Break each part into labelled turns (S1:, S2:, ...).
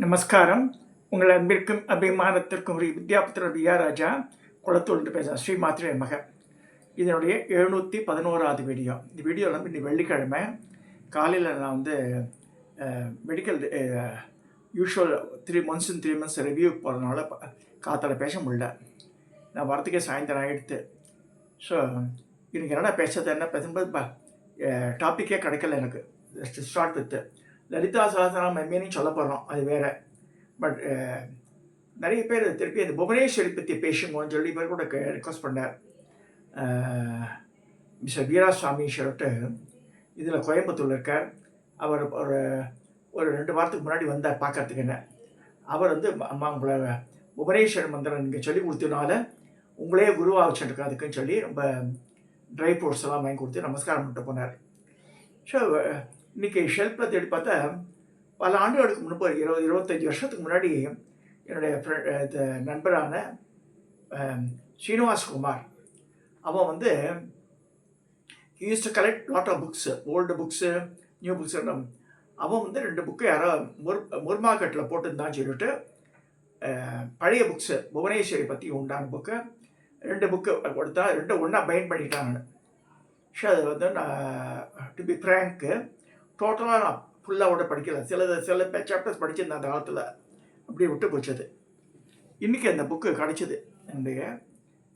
S1: நமஸ்காரம். உங்கள் அன்பிற்கும் அபிமானத்திற்கும் ஒரு வித்யாபுத்திரர் விஆர் ராஜா குளத்தூர்ந்து பேசுகிறேன். ஸ்ரீ மாத்ரே மக. இதனுடைய 711வது வீடியோ. இந்த வீடியோவில் வந்து இன்னைக்கு வெள்ளிக்கிழமை காலையில் நான் வந்து மெடிக்கல் யூஷுவல் 3 months ரிவ்யூக்கு போகிறதுனால காத்தால் பேச முடியல. நான் வரத்துக்கே சாயந்தரம் ஆகிடுது. ஸோ இன்றைக்கி என்னென்ன பேசுறது என்ன பேசும்போது டாப்பிக்கே கிடைக்கல எனக்கு. Start with Lalitha Sahasranama meaning சொல்ல போகிறோம், அது வேறு. பட் நிறைய பேர் திருப்பி அந்த புவனேஸ்வரி பற்றி பேசுங்கன்னு சொல்லி பேர் கூட ரிக்வஸ்ட் பண்ணார். மிஸ்டர் வீராசாமி சொல்லிட்டு இதில் கோயம்புத்தூரில் இருக்கார். அவர் ஒரு 2 வாரத்துக்கு முன்னாடி வந்தார் பார்க்கறதுக்கு. என்ன அவர் வந்து அம்மா உங்களை புவனேஸ்வரி மந்திரம் நீங்கள் சொல்லி கொடுத்தனால உங்களே குருவாக வச்சுருக்கேன் அதுக்குன்னு சொல்லி ரொம்ப ட்ரை ஃப்ரூட்ஸ் எல்லாம் வாங்கி கொடுத்து நமஸ்காரம் பண்ணிட்டு போனார். ஸோ இன்றைக்கி ஷெல்ஃபில் தேடி பார்த்தா பல ஆண்டுகளுக்கு முன்பு 20-25 வருஷத்துக்கு முன்னாடி என்னுடைய நண்பரான ஸ்ரீனிவாஸ் குமார், அவன் வந்து use to collect lot of books, old books, new books. அவன் வந்து 2 புக்கு யாரோ முர்மார்க்கெட்டில் போட்டுருந்தான்னு சொல்லிட்டு பழைய புக்ஸு புவனேஸ்வரி பற்றி உண்டான புக்கு 2 புக்கு கொடுத்தா 2 ஒன்றா பைண்ட் பண்ணிட்டாங்க. ஸோ அது வந்து நான் டு பி ஃப்ரேங்க்கு டோட்டலாக நான் ஃபுல்லாக விட படிக்கலை. சில சாப்டர்ஸ் படிச்சிருந்தேன் அந்த காலத்தில், அப்படியே விட்டு போச்சது. இன்றைக்கி அந்த புக்கு கிடச்சிது.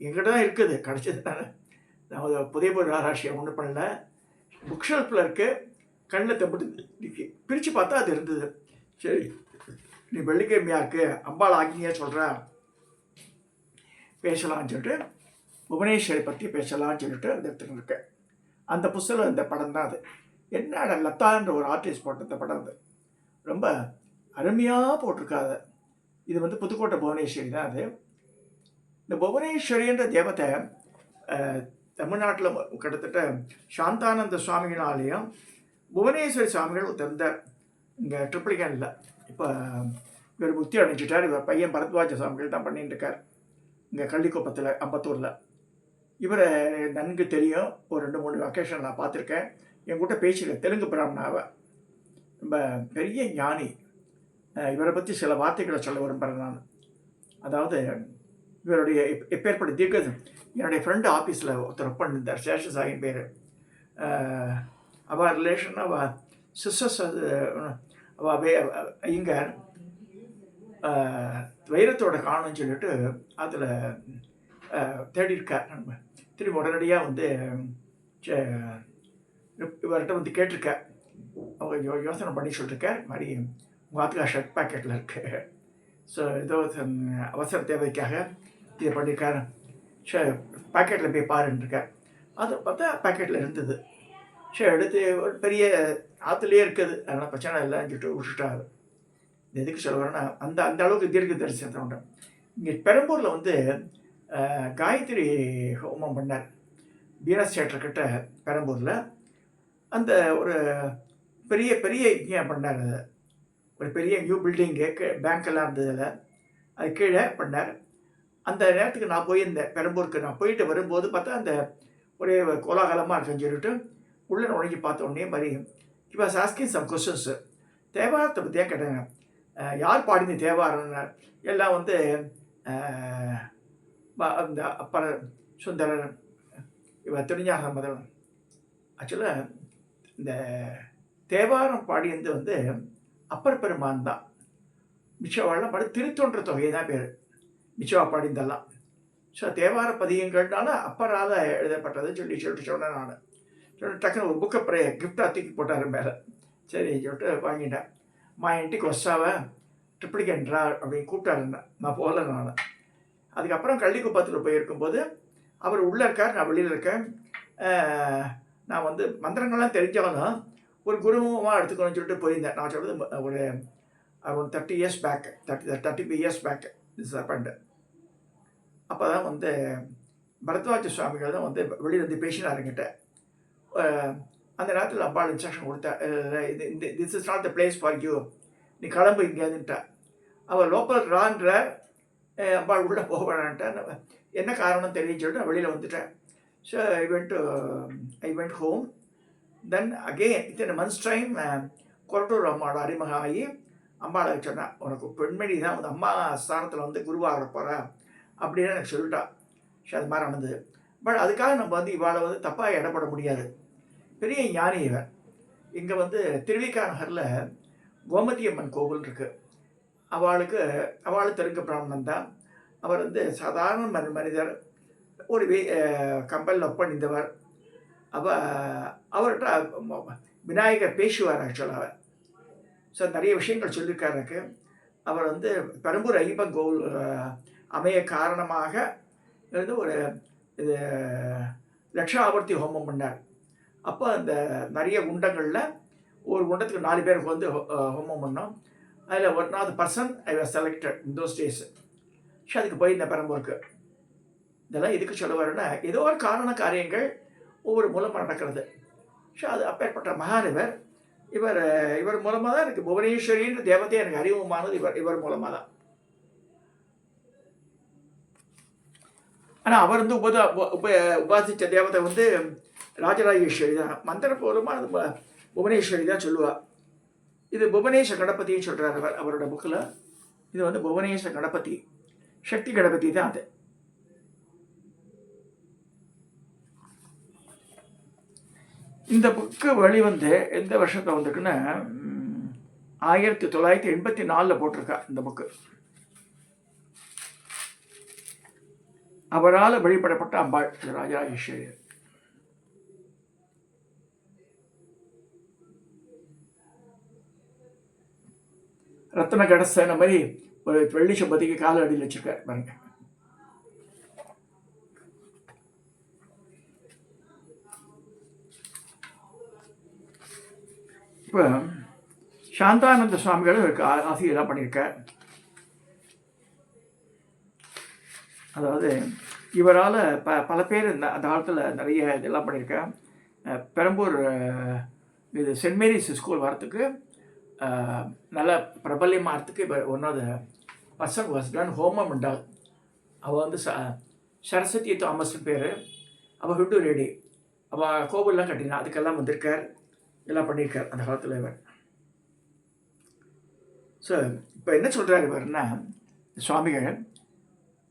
S1: எங்கிட்ட தான் இருக்குது, கிடச்சிது. நான் புதிய ஆராய்ச்சியை ஒன்றும் பண்ணல. புக் ஷெல்ஃபில் இருக்குது, கண்ணில் தம்பிட்டு பிரித்து பார்த்தா அது இருந்தது. சரி, நீ வெள்ளிக்கிழமையாக இருக்குது, அம்பாள் ஆகினியாக சொல்கிறேன், பேசலான்னு சொல்லிட்டு புவனேஸ்வரி பற்றி பேசலான்னு சொல்லிட்டு அது எடுத்துகிட்டு இருக்கேன். அந்த புஸ்தகம் இந்த படம் தான். அது என்னடா லதான்ற ஒரு ஆர்டிஸ்ட் போட்ட இந்த படம். அது ரொம்ப அருமையாக போட்டிருக்காது. இது வந்து புதுக்கோட்டை புவனேஸ்வரி தான். அது இந்த புவனேஸ்வரின்ற தேவத்தை தமிழ்நாட்டில் கிட்டத்தட்ட சாந்தானந்த சுவாமிகளாலேயும் புவனேஸ்வரி சுவாமிகள் திறந்தார் இங்கே ட்ரிப்ளிகனில். இப்போ இவர் புத்தி அடைஞ்சிட்டார். இவர் பையன் பரத்வாஜ சுவாமிகள் தான் பண்ணிட்டு இருக்கார் இங்கே கள்ளிக்குப்பத்தில், அம்பத்தூரில். இவரை நன்கு தெரியும். ஒரு 2-3 வெக்கேஷன் நான் பார்த்துருக்கேன். என்கிட்ட பேசியிருக்கேன். தெலுங்கு பிராமணாவை, ரொம்ப பெரிய ஞானி. இவரை பற்றி சில வார்த்தைகளை சொல்ல விரும்புகிறேன் நான். அதாவது இவருடைய எப்பேற்பட்ட தீர்க்க, என்னுடைய ஃப்ரெண்டு ஆஃபீஸில் ஒருத்தர் ஒர்க் பண்ணியிருந்தார், சேஷசாயின் பேர். அவள் ரிலேஷன், அவள் சிஸ்டர்ஸ். அது இங்கே வைரத்தோட காணும்னு சொல்லிட்டு அதில் தேடி இருக்கார். நம்ம திரும்பி உடனடியாக வந்து இவர்கிட்ட வந்து கேட்டிருக்கேன். அவங்க யோசனை பண்ணி சொல்லியிருக்கேன், மாதிரி உங்கள் ஆத்துக்கா ஷர்ட் பேக்கெட்டில் இருக்குது. ஸோ ஏதோ அவசர தேவைக்காக இதை பண்ணியிருக்காரு. ஸோ பேக்கெட்டில் போய் பாருன்ட்ருக்கேன். அதை பார்த்தா பேக்கெட்டில் இருந்தது. ஸோ எடுத்து ஒரு பெரிய ஆற்றுலேயே இருக்குது, அதனால் பிரச்சனை இல்லைன்னு சொல்லிட்டு விட்டுட்டாரு. எதுக்கு சொல்லுவேன்னா அந்த அளவுக்கு தீர்க்க தரிசனத்தை உண்டு. இங்கே பெரம்பூரில் வந்து காயத்ரி ஹோமம் பண்ணார் பீரஸ் தியேட்டர்கிட்ட பெரம்பூரில். அந்த ஒரு பெரிய இங்கே பண்ணார். அது ஒரு பெரிய நியூ பில்டிங்கு, பேங்க்கெல்லாம் இருந்ததில் அது கீழே பண்ணார். அந்த நேரத்துக்கு நான் போயிருந்தேன் பெரம்பூருக்கு. நான் போயிட்டு வரும்போது பார்த்தா அந்த ஒரே கோலாகலமாக இருக்குன்னு சொல்லிட்டு உள்ளே நுழைஞ்சி பார்த்த உடனே மாதிரி இப்போ ஆஸ்கிங் சம் கொஸ்டின்ஸு. தேவாரத்தை பற்றியாக கேட்டாங்க. யார் பாடின தேவாரம்னு. எல்லாம் வந்து அந்த அப்பர் சுந்தரர், இவன் திருஞான சம்பந்தன். ஆக்சுவலாக இந்த தேவாரம் பாடியது வந்து அப்பர் பெருமான் தான். மிச்சவாள்லாம் பாடி திருத்தொன்ற தொகை தான் பேர், மிச்சவா பாடிந்தெல்லாம். ஸோ தேவார பதியங்கள்னால அப்பரால் எழுதப்பட்டதுன்னு சொல்லிட்டு சொன்னேன் நான். டக்குன்னு ஒரு புக்கை கிஃப்டாக தூக்கி போட்டார் மேலே. சரி சொல்லிட்டு வாங்கிட்டேன். மா இன்றைக்கு வச்சாவை ட்ரிப்ளிகன்ட்ரா அப்படின்னு கூப்பிட்டாருந்தேன். நான் போகல நான். அதுக்கப்புறம் கள்ளிக்குப்பத்தில் போயிருக்கும்போது அவர் உள்ளே இருக்கார், நான் வெளியில் இருக்கேன். நான் வந்து மந்திரங்கள்லாம் தெரிஞ்சவனும் ஒரு குருவாக எடுத்துக்கணும்னு சொல்லிட்டு போயிருந்தேன். நான் சொல்கிறது ஒரு around 30 years back, 35 years back this happened. அப்போ தான் வந்து பரத்வாஜ சுவாமிகள் தான் வந்து வெளியில் வந்து பேசினாருங்கிட்ட. அந்த நேரத்தில் அம்பாள் இன்ஸ்ட்ரக்ஷன் கொடுத்தா, this is not the place for you, நீ கிளம்பு இங்கேருந்துட்டா. அவள் லோக்கல் ரான்ற அம்பாள் உள்ளே போக வேணான்ட்டா. என்ன காரணம் தெரியுன்னு சொல்லிட்டு நான் வெளியில் வந்துட்டேன். So I went home. Then again இத்தனை மந்த்ஸ் டைம் கொரட்டூர் அம்மாவோட அறிமுகம் ஆகி அம்பாளை சொன்னேன், உனக்கு பெண்மணி தான் வந்து அம்மா ஸ்தானத்தில் வந்து குருவாக போகிறா அப்படின்னு எனக்கு சொல்லிட்டா. சரி, அது மாதிரி நடந்தது. பட் அதுக்காக நம்ம வந்து இவாளை வந்து தப்பாக இடப்பட முடியாது. பெரிய ஞானி இவர். இங்கே வந்து திருவிக்கா நகரில் கோமதி அம்மன் கோவில் இருக்குது. அவளுக்கு தெலுங்கு பிராமணன் தான். அவர் வந்து சாதாரண மனிதர். ஒரு கம்பல் ஒர்க் பண்ணியிருந்தவர். அவர்கிட்ட விநாயகர் பேசுவார் ஆக்சுவலாக. ஸோ நிறைய விஷயங்கள் சொல்லியிருக்காரு எனக்கு. அவர் வந்து பெரம்பூர் ஐயப்பன் கோவில் அமைய காரணமாக இருந்து ஒரு இது லட்சாவர்த்தி ஹோமம் பண்ணார். அப்போ அந்த நிறைய குண்டங்களில் ஒரு குண்டத்துக்கு 4 பேருக்கு வந்து ஹோமம் பண்ணோம். அதில் 1வது person I was selected in those days. So அதுக்கு போயிருந்தேன் பெரம்பூருக்கு. இதெல்லாம் எதுக்கு சொல்ல வரேன்னா, ஏதோ ஒரு காரியங்கள் ஒவ்வொரு மூலமாக நடக்கிறது. ஸோ அது அப்பேற்பட்ட மகான் இவர் மூலமாக தான் எனக்கு புவனேஸ்வரின்ற தேவத்தை எனக்கு அறிமுகமானது இவர் மூலமாக தான். ஆனால் அவர் வந்து உபாசித்த தேவதை வந்து ராஜராஜேஸ்வரி தான். மந்திரபூர்வமாக புவனேஸ்வரி தான் சொல்லுவாள். இது புவனேஸ்வர கணபதின்னு சொல்கிறார் அவரோட புக்கில். இது வந்து புவனேஸ்வர கணபதி, சக்தி கணபதி தான் அது. இந்த புக்கு வெளிவந்து எந்த வருஷத்தில் வந்திருக்குன்னா 1984 போட்டிருக்கா இந்த புக்கு. அவரால் வழிபடப்பட்ட அம்பாள் ராஜராஜேஸ்வரி. ரத்ன கடசன மாதிரி ஒரு வெள்ளி சம்பதிக்கு கால அடியில் வச்சிருக்காரு பாருங்க. இப்போ சாந்தானந்த சுவாமிகளும் இருக்கு ஆசிரியெல்லாம் பண்ணியிருக்கார். அதாவது இவரால் பல பேர் அந்த காலத்தில் நிறைய இதெல்லாம் பண்ணியிருக்கேன். பெரம்பூர் இது சென்ட் மேரிஸ் ஸ்கூல் வரத்துக்கு நல்ல பிரபல்யமாகறதுக்கு இப்போ ஒன்றாவது பர்சன் வாஸ்டான் ஹோமம் உண்டாள். அவள் வந்து சரஸ்வதி தாமஸ் பேர். அவள் ஹிந்து லேடி. அவள் கோவில்லாம் கட்டினா அதுக்கெல்லாம் வந்திருக்கார், எல்லாம் பண்ணியிருக்கார் அந்த காலத்தில் இவர். ஸோ இப்போ என்ன சொல்கிறார் இவர்னா, சுவாமிகள்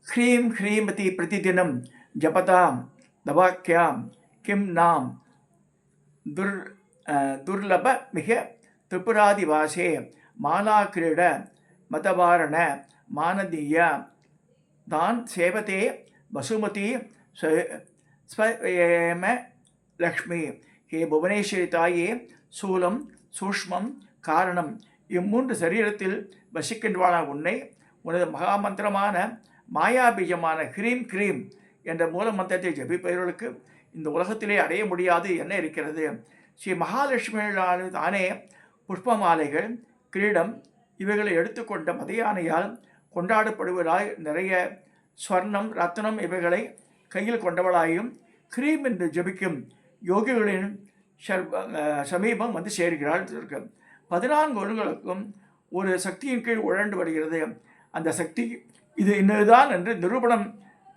S1: ஹ்ரீம் ஹ்ரீமதி பிரதிதினம் ஜபதாம் தவாக்கியாம் கிம் நாம் துர்லப மிக திரிபுராதிவாசே மாலா கிரீட மதவாரண மானதீய தான் சேவதே வசுமதி ஸ்வயேம லக்ஷ்மி. ஹே புவனேஸ்வரி தாயே, சூலம் சூஷ்மம் காரணம் இம்மூன்று சரீரத்தில் வசிக்கின்றவான உன்னை உனது மகாமந்திரமான மாயாபீஜமான ஹ்ரீம் கிரீம் என்ற மூல மந்திரத்தை ஜபிப்பவர்களுக்கு இந்த உலகத்திலே அடைய முடியாது என்ன இருக்கிறது? ஸ்ரீ மகாலட்சுமியால் தானே புஷ்பமாலைகள், கிரீடம் இவைகளை எடுத்துக்கொண்ட மதையானையால் கொண்டாடப்படுவதாய் நிறைய ஸ்வர்ணம் ரத்னம் இவைகளை கையில் கொண்டவளாயும் ஹ்ரீம் என்று ஜபிக்கும் யோகிகளின் சமீபம் வந்து சேர்கிறாள். 14 ஒழுங்குகளுக்கும் ஒரு சக்தியின் கீழ் உழண்டு வருகிறது. அந்த சக்தி இது இன்னதுதான் என்று நிரூபணம்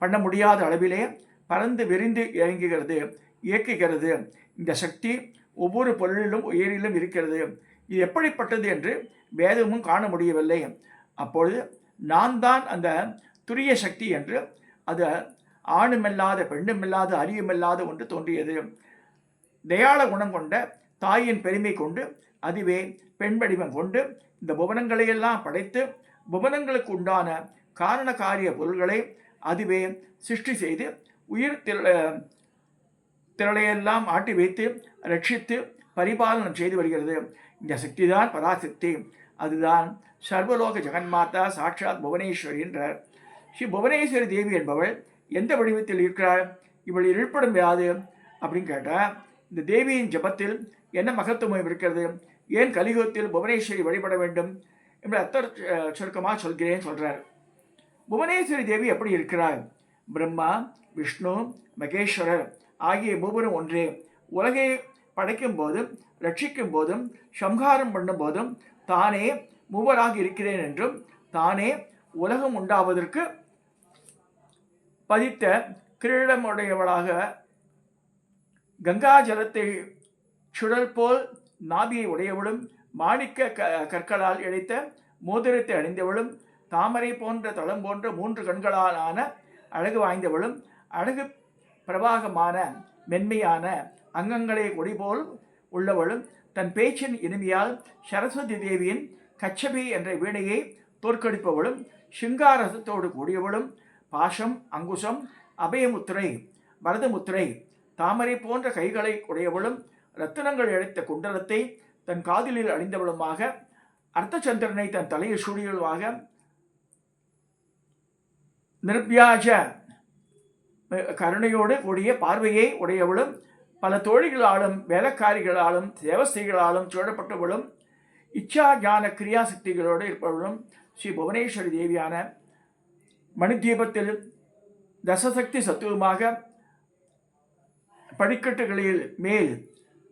S1: பண்ண முடியாத அளவிலே பறந்து விரிந்து இயங்குகிறது, இயக்குகிறது. இந்த சக்தி ஒவ்வொரு பொருளிலும் உயிரிலும் இருக்கிறது. இது எப்படிப்பட்டது என்று வேதமும் காண முடியவில்லை. அப்பொழுது நான் தான் அந்த துரிய சக்தி என்று அது ஆணுமில்லாத பெண்ணுமில்லாத அறியுமில்லாத ஒன்று தோன்றியது. தயாள குணம் கொண்ட தாயின் பெருமை கொண்டு அதுவே பெண் வடிவம் கொண்டு இந்த புவனங்களையெல்லாம் படைத்து புவனங்களுக்கு உண்டான காரண காரிய பொருள்களை அதுவே சிருஷ்டி செய்து உயிர் திரளையெல்லாம் ஆட்டி வைத்து ரட்சித்து பரிபாலனம் செய்து வருகிறது. இந்த சக்தி தான் பராசக்தி. அதுதான் சர்வலோக ஜெகன்மாதா சாட்சாத் புவனேஸ்வரி என்றார். ஸ்ரீ புவனேஸ்வரி தேவி என்பவள் எந்த வடிவத்தில் இருக்கிறாள்? இவள் இருப்படும் யாது அப்படின்னு கேட்டால், இந்த தேவியின் ஜபத்தில் என்ன மகத்துவம் இருக்கிறது? ஏன் கலியுகத்தில் புவனேஸ்வரி வழிபட வேண்டும் என்று சுருக்கமாக சொல்கிறார். புவனேஸ்வரி தேவி எப்படி இருக்கிறாள்? பிரம்மா, விஷ்ணு, மகேஸ்வரர் ஆகிய மூவரும் ஒன்றே. உலகை படைக்கும் போதும் ரட்சிக்கும் போதும் சம்ஹாரம் பண்ணும் போதும் தானே மூவராக இருக்கிறேன் என்றும் தானே உலகம் உண்டாவதற்கு பதித்த கிரீடமுடையவளாக கங்கா ஜலத்தை சுழல் போல் நாபியை உடையவளும் மாணிக்க கற்களால் இழைத்த மோதிரத்தை அணிந்தவளும் தாமரை போன்ற தளம் போன்ற 3 கண்களாலான அழகு வாய்ந்தவளும் அழகு பிரவாகமான மென்மையான அங்கங்களை கொடி போல் உள்ளவளும் தன் பேச்சின் இனிமையால் சரஸ்வதி தேவியின் கச்சபி என்ற வீணையை தோற்கடிப்பவளும் சிங்காரசத்தோடு கூடியவளும் பாசம் அங்குசம் அபயமுத்திரை வரதமுத்திரை தாமரை போன்ற கைகளை உடையவளும் ரத்தினங்கள் இழைத்த குண்டலத்தை தன் காதிலில் அணிந்தவளுமாக அர்த்தச்சந்திரனை தன் தலையில் சூடியவளுமாக நிர்வியாஜ கருணையோடு கூடிய பார்வையை உடையவளும் பல தோழிகளாலும் வேலைக்காரிகளாலும் தேவஸ்திகளாலும் சூழப்பட்டவளும் இச்சா ஞான கிரியாசக்திகளோடு இருப்பவளும் ஸ்ரீ புவனேஸ்வரி தேவியான மணிதீபத்தில் தசசக்தி சத்துவமாக படிக்கட்டுகளில் மேல்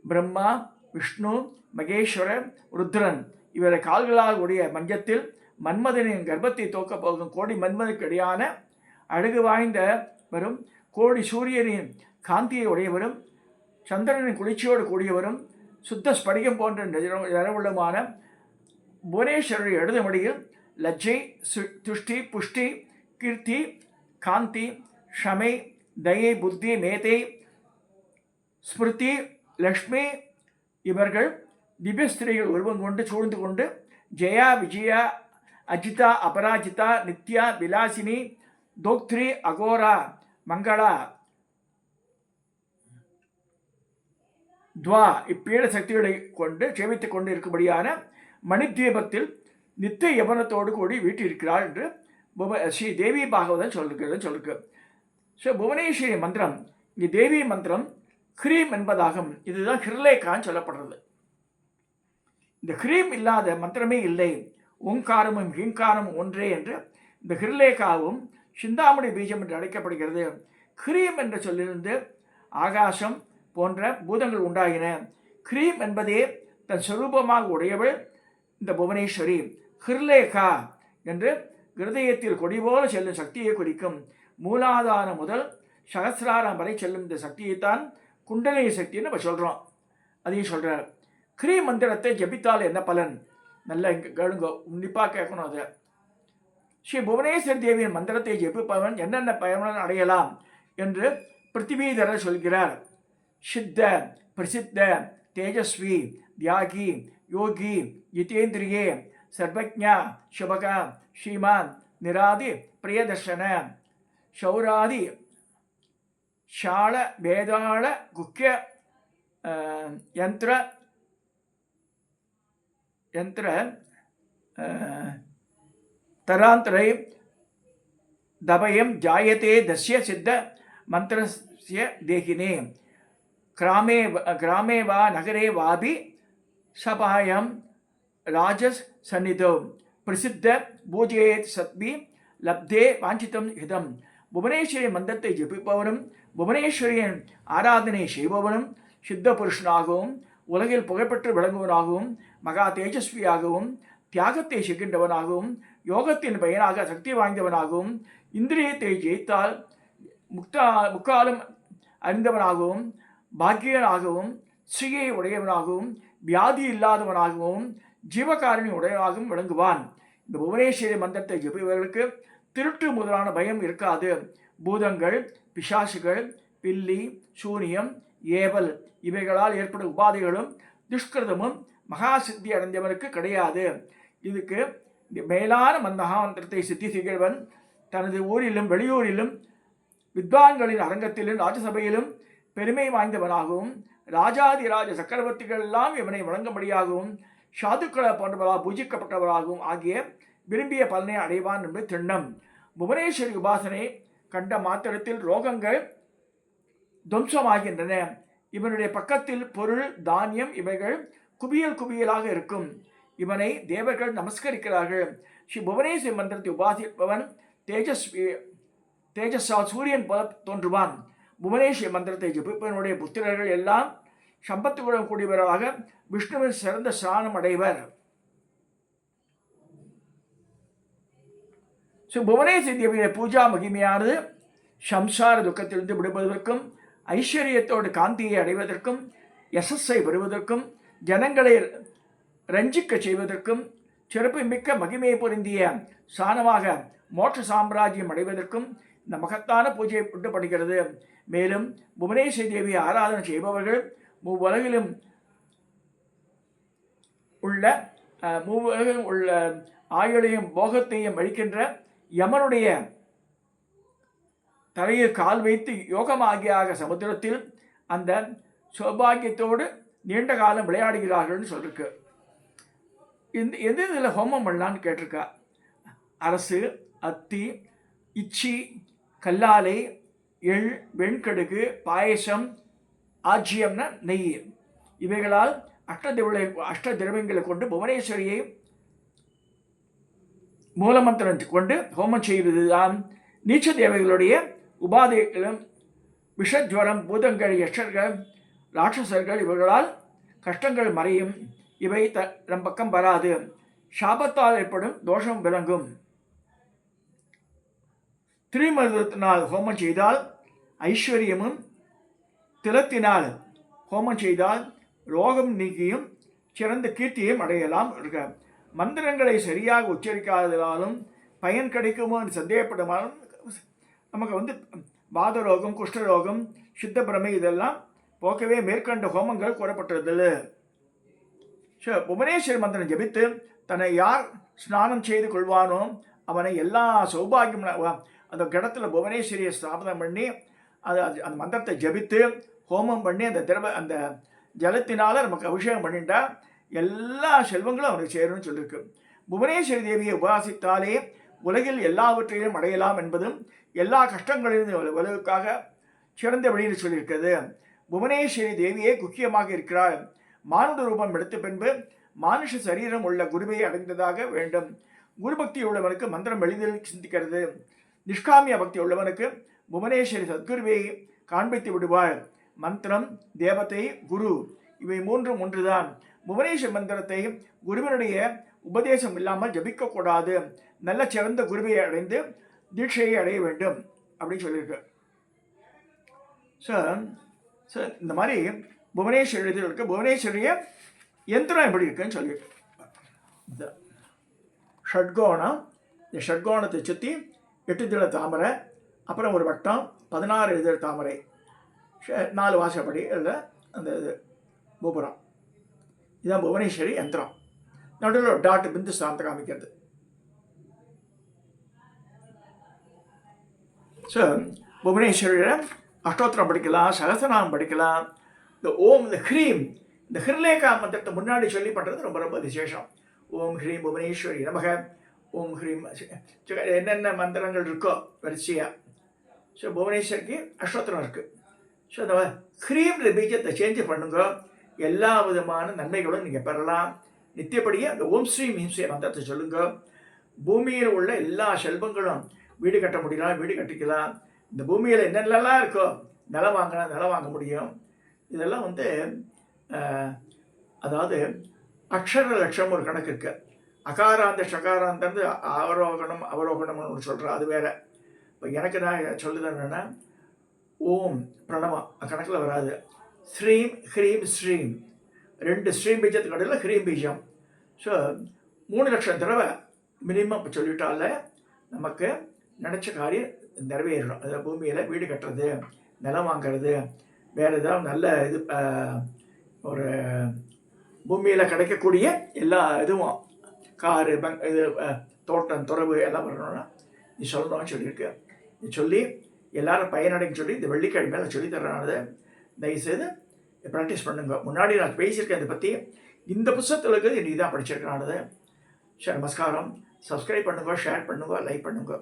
S1: பிரம்மா விஷ்ணு மகேஸ்வரர் ருத்ரன் இவரை கால்களால் உடைய மஞ்சத்தில் மன்மதனின் கர்ப்பத்தை தோக்க போகும் கோடி மன்மதற்கிடையான அழகு வாய்ந்த வரும் கோடி சூரியனின் காந்தியை உடையவரும் சந்திரனின் குளிர்ச்சியோடு கூடியவரும் சுத்த ஸ்படிகம் போன்ற நிறவுள்ளமான புவனேஸ்வரர் இடது மடியில் லஜ்ஜை துஷ்டி புஷ்டி கீர்த்தி காந்தி ஷமை தயை புத்தி மேதை ஸ்மிருதி லக்ஷ்மி இவர்கள் திவ்யஸ்திரிகள் உருவம் கொண்டு சூழ்ந்து கொண்டு ஜெயா விஜயா அஜிதா அபராஜிதா நித்யா விலாசினி தோக்திரி அகோரா மங்களா துவா இப்பீட சக்திகளை கொண்டு சேமித்துக் கொண்டு இருக்கும்படியான மணித்வீபத்தில் நித்திய யவனத்தோடு கூடி வீட்டிருக்கிறாள் என்று ஸ்ரீ தேவி பாகவதன் சொல்லிருக்கு. ஸோ புவனேஸ்வரி மந்திரம் இங்கே தேவி மந்திரம் ஹ்ரீம் என்பதாகும். இதுதான் ஹிர்லேகான்னு சொல்லப்படுறது. இந்த ஹ்ரீம் இல்லாத மந்திரமே இல்லை, ஓங்காரமும் ஹீங்காரமும் ஒன்றே என்று இந்த ஹிர்லேகாவும் சிந்தாமணி பீஜம் என்று அழைக்கப்படுகிறது. ஹ்ரீம் என்ற சொல்லிலிருந்து ஆகாசம் போன்ற பூதங்கள் உண்டாகின. ஹ்ரீம் என்பதே தன் சொரூபமாக உடையவள் இந்த புவனேஸ்வரி. ஹிர்லேகா என்று ஹிருதயத்தில் கொடி போல செல்லும் சக்தியை குறிக்கும். மூலாதாரம் முதல் சகசிராரம் வரை செல்லும் இந்த சக்தியைத்தான் குண்டலினி சக்தின்னு நம்ம சொல்கிறோம். அதையும் சொல்கிறார். ஹ்ரீ மந்திரத்தை ஜபித்தால் என்ன பலன்? நல்லா கேளுங்க, உன்னிப்பாக கேட்கணும். அதை ஸ்ரீ புவனேஸ்வரி தேவியின் மந்திரத்தை ஜபிப்பவன் என்னென்ன பயனுடன் அடையலாம் என்று பிருத்திவீதரர் சொல்கிறார். சித்த பிரசித்த தேஜஸ்வி தியாகி யோகி ஜிதேந்திரியே சர்வஜா சுபக ஸ்ரீமான் நிராதி பிரியதர்ஷன சௌராதி ஷாள வேதாள குக்கிய யந்திர தராந்தரை தபயம் ஜாயதே தஸ்ய சித்த மந்திரஸ்ய தேகினே கிராமே வா நகரே வாபி சபாயம் ராஜஸ் சந்நிதோ பிரசித்த பூஜையேத் சத்பி லப்தே வாஞ்சிதம் ஹிதம். புவனேஸ்வரி மந்திரத்தை ஜபிப்பவனும் புவனேஸ்வரியின் ஆராதனை செய்பவனும் சித்த புருஷனாகவும் உலகில் புகழ்பெற்று விளங்குவனாகவும் மகா தேஜஸ்வியாகவும் தியாகத்தை செய்கின்றவனாகவும் யோகத்தின் பயனாக சக்தி வாய்ந்தவனாகவும் இந்திரியத்தை ஜெயித்தால் முக்காலம் அறிந்தவனாகவும் பாக்கியனாகவும் ஸ்ரீயை உடையவனாகவும் வியாதி இல்லாதவனாகவும் ஜீவகாரணி உடையவனாகவும் விளங்குவான். இந்த புவனேஸ்வரி மந்திரத்தை ஜபிப்பவர்களுக்கு திருட்டு முதலான பயம் இருக்காது. பூதங்கள் பிசாசுகள் பில்லி சூனியம் ஏவல் இவைகளால் ஏற்படும் உபாதைகளும் துஷ்கிருதமும் மகா சித்தி அடைந்தவனுக்கு கிடையாது. இதுக்கு மேலான மந்திரத்தை சித்தி செய்கிறவன் தனது ஊரிலும் வெளியூரிலும் வித்வான்களின் அரங்கத்திலும் ராஜசபையிலும் பெருமை வாய்ந்தவனாகவும் ராஜாதிராஜ சக்கரவர்த்திகள் எல்லாம் இவனை வழங்கும்படியாகவும் சாதுக்களை போன்றவர்களால் பூஜிக்கப்பட்டவராகவும் ஆகிய விரும்பிய பலனை அடைவான் என்பது திண்ணம். புவனேஸ்வரி உபாசனை கண்ட மாத்திரத்தில் ரோகங்கள் துவம்சமாகின்றன. இவனுடைய பக்கத்தில் பொருள் தானியம் இவைகள் குவியல் குவியலாக இருக்கும். இவனை தேவர்கள் நமஸ்கரிக்கிறார்கள். ஸ்ரீ புவனேஸ்வரி மந்திரத்தை உபாசிப்பவன் தேஜஸால் சூரியன் போல தோன்றுவான். புவனேஸ்வரி மந்திரத்தை ஜபிப்பவனுடைய புத்திரர்கள் எல்லாம் சம்பத்துடன் கூடியவராக விஷ்ணுவின் சிறந்த ஸ்நானம் அடைவர். புவனேஸ்வரி தேவியுடைய பூஜா மகிமையானது சம்சார துக்கத்திலிருந்து விடுவதற்கும் ஐஸ்வர்யத்தோடு காந்தியை அடைவதற்கும் யசஸை பெறுவதற்கும் ஜனங்களை ரஞ்சிக்க செய்வதற்கும் சிறப்பு மிக்க மகிமை பொருந்திய சாணமாக மோட்ச சாம்ராஜ்யம் அடைவதற்கும் இந்த மகத்தான பூஜை உண்டுபடுகிறது. மேலும் புவனேஸ்வரி தேவியை ஆராதனை செய்பவர்கள் மூவுலகிலும் உள்ள ஆயுளையும் போகத்தையும் அளிக்கின்ற யமனுடைய தலையில் கால் வைத்து யோகமாகியாக சமுத்திரத்தில் அந்த சௌபாகியத்தோடு நீண்ட காலம் விளையாடுகிறார்கள்னு சொல்லிருக்கு. எந்த இதில் ஹோமம் பண்ணலான்னு கேட்டிருக்கா. அரசு, அத்தி, இச்சி, கல்லாலை, எள், வெண்கடுகு, பாயசம், ஆஜ்யம்னா நெய், இவைகளால் அஷ்ட திரவியங்களை கொண்டு புவனேஸ்வரியை மூலமந்திரம் கொண்டு ஹோமம் செய்வதுதான் நீச்ச தேவைகளுடைய உபாதைகளும் விஷஜ்வரம், பூதங்கள், யட்சர்கள், ராட்சசர்கள் இவர்களால் கஷ்டங்கள் மறையும். இவை நம் பக்கம் வராது. சாபத்தால் ஏற்படும் தோஷம் விளங்கும். திரிமருதத்தினால் ஹோமம் செய்தால் ஐஸ்வர்யமும், திலத்தினால் ஹோமம் செய்தால் ரோகம் நீக்கியும் சிறந்த கீர்த்தியும் அடையலாம். மந்திரங்களை சரியாக உச்சரிக்காததாலும் பயன் கிடைக்குமோ என்று சந்தேகப்படுமாலும் நமக்கு வாதரோகம், குஷ்டரோகம், சித்த பிரமை இதெல்லாம் போக்கவே மேற்கண்ட ஹோமங்கள் கூறப்பட்டதில்லை. புவனேஸ்வரி மந்திரம் ஜபித்து தன்னை யார் ஸ்நானம் செய்து கொள்வானோ அவனை எல்லா சௌபாகியம் அந்த கடத்தில் புவனேஸ்வரியை ஸ்தாபனம் பண்ணி அந்த மந்திரத்தை ஜபித்து ஹோமம் பண்ணி அந்த ஜலத்தினால் நமக்கு அபிஷேகம் பண்ணிட்டா எல்லா செல்வங்களும் அவனுக்கு சேரும்னு சொல்லியிருக்கு. புவனேஸ்வரி தேவியை உபாசித்தாலே உலகில் எல்லாவற்றையும் அடையலாம் என்பதும் எல்லா கஷ்டங்களிலும் உலகுக்காக சிறந்த வழியில் சொல்லியிருக்கிறது. புவனேஸ்வரி தேவியே முக்கியமாக இருக்கிறார். மானுட ரூபம் எடுத்த பின்பு மானுஷ சரீரம் உள்ள குருவை அடைந்ததாக வேண்டும். குரு பக்தி உள்ளவனுக்கு மந்திரம் எளிதில் சிந்திக்கிறது. நிஷ்காமிய பக்தி உள்ளவனுக்கு புவனேஸ்வரி சத்குருவை காண்பித்து விடுவார். மந்திரம், தேவதை, குரு இவை மூன்றும் ஒன்றுதான். புவனேஸ்வரி மந்திரத்தை குருவினுடைய உபதேசம் இல்லாமல் ஜபிக்கக்கூடாது. நல்ல சிறந்த குருவை அடைந்து தீட்சையை அடைய வேண்டும் அப்படின்னு சொல்லியிருக்கு. ஸோ இந்த மாதிரி புவனேஸ்வரி இருக்கு. புவனேஸ்வரிய யந்திரம் எப்படி இருக்குன்னு சொல்லியிருக்கு. இந்த ஷட்கோணம், இந்த ஷட்கோணத்தை சுற்றி 8 இதழ தாமரை, அப்புறம் ஒரு வட்டம், 16 இதழ் தாமரை, 4 வாசப்படி இல்லை அந்த இது கோபுரம். இதுதான் புவனேஸ்வரி யந்திரம். நடுவில் ஒரு டாட் பிந்து ஸ்தானத்தை காமிக்கிறது. ஸோ புவனேஸ்வரியில் அஷ்டோத்திரம் படிக்கலாம், சகசநாமம் படிக்கலாம். இந்த ஓம், இந்த ஹ்ரீம், இந்த ஹிர்லேகா மந்திரத்தை முன்னாடி சொல்லி பண்ணுறது ரொம்ப ரொம்ப விசேஷம். ஓம் ஹ்ரீம் புவனேஸ்வரி நமக, ஓம் ஹ்ரீம் என்னென்ன மந்திரங்கள் இருக்கோ வரிசையாக. ஸோ புவனேஸ்வரிக்கு அஷ்டோத்திரம் இருக்குது. ஸோ அந்த ஹ்ரீம்ன்ற பீஜத்தை சேஞ்ச் பண்ணுங்க, எல்லா விதமான நன்மைகளும் நீங்கள் பெறலாம். நித்தியப்படியே அந்த ஓம் ஸ்ரீம் ஹீம்ஸ்ரீ மந்திரத்தை சொல்லுங்க. பூமியில் உள்ள எல்லா செல்வங்களும் வீடு கட்ட முடியலாம், வீடு கட்டிக்கலாம். இந்த பூமியில் என்னென்னலாம் இருக்கோ நிலம் வாங்கினா நிலம் வாங்க முடியும். இதெல்லாம் அதாவது அக்ஷர லட்சம் ஒரு கணக்கு இருக்கு. அகாராந்த ஷகாராந்தந்து அவரோகணம்னு ஒன்று சொல்கிறேன், அது வேறு. இப்போ எனக்கு நான் சொல்லுது என்னென்னா, ஓம் பிரணவம் கணக்கில் வராது. ஸ்ரீம் ஹ்ரீம் ஸ்ரீம் 2 ஸ்ரீம் பீஜத்துக்கு கடையில் ஹ்ரீம் பீஜம். ஸோ 3 லட்சம் தடவை மினிமம் சொல்லிட்டால நமக்கு நினச்ச காரியம் நிறைவேறணும். அதாவது பூமியில் வீடு கட்டுறது, நிலம் வாங்கிறது, வேறு ஏதாவது நல்ல இது ஒரு பூமியில் கிடைக்கக்கூடிய எல்லா இதுவும் காரு இது தோட்டம் துறவு எல்லாம் வரணும்னா நீ சொல்லணும்னு சொல்லியிருக்கு. நீ சொல்லி எல்லாரும் பயனடைன்னு சொல்லி இந்த வெள்ளிக்கிழமையில சொல்லித்தரானது தயவுசெய்து ப்ராக்டிஸ் பண்ணுங்க. முன்னாடி நான் பேசியிருக்கேன் இதை பற்றி. இந்த புத்தகத்தில் இருக்கிறது நீ தான் படிச்சிருக்கிறானது. சரி, நமஸ்காரம். சப்ஸ்கிரைப் பண்ணுங்க, ஷேர் பண்ணுங்க, லைக் பண்ணுங்க.